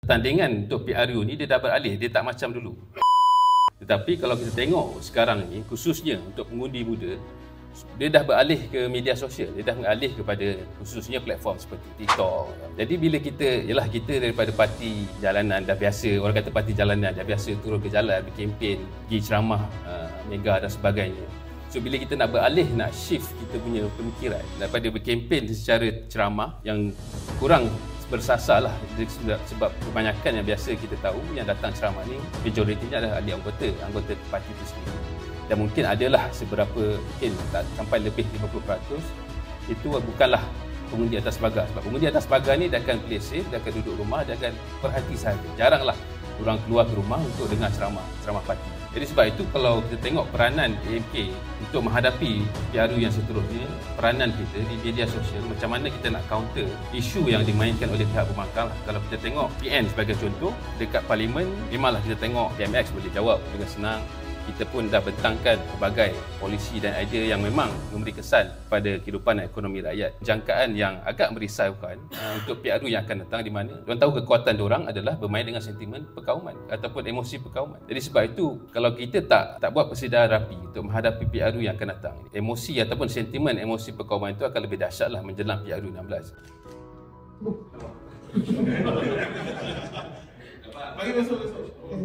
Tandingan untuk PRU ni dia dah beralih, dia tak macam dulu. Tetapi kalau kita tengok sekarang ni, khususnya untuk pengundi muda, dia dah beralih ke media sosial, dia dah beralih kepada khususnya platform seperti TikTok. Jadi bila kita daripada parti jalanan dah biasa, orang kata parti jalanan dah biasa turun ke jalan, berkempen, pergi ceramah mega dan sebagainya. So bila kita nak beralih, nak shift kita punya pemikiran daripada berkempen secara ceramah yang kurang bersasar lah, sebab kebanyakan yang biasa kita tahu yang datang ceramah ni majoritinya adalah ahli anggota parti itu sendiri. Dan mungkin adalah seberapa, mungkin tak sampai lebih 50% itu bukanlah pengundi atas pagar. Sebab pengundi atas pagar ni dia akan play safe, dia akan duduk rumah, dia akan perhati sahaja. Jaranglah orang keluar ke rumah untuk dengar ceramah parti. Jadi sebab itu kalau kita tengok peranan AMK untuk menghadapi PRU yang seterusnya, peranan kita di media sosial, macam mana kita nak counter isu yang dimainkan oleh pihak pembangkang. Kalau kita tengok PN sebagai contoh, dekat Parlimen memanglah kita tengok PMX boleh jawab dengan senang. Kita pun dah bentangkan pelbagai polisi dan idea yang memang memberi kesan pada kehidupan dan ekonomi rakyat. Jangkaan yang agak merisaukan untuk PRU yang akan datang, di mana diorang tahu kekuatan diorang adalah bermain dengan sentimen perkauman ataupun emosi perkauman. Jadi sebab itu kalau kita tak buat persidangan rapi untuk menghadapi PRU yang akan datang, emosi ataupun sentimen emosi perkauman itu akan lebih dahsyatlah menjelang PRU 16. Bagi masuk.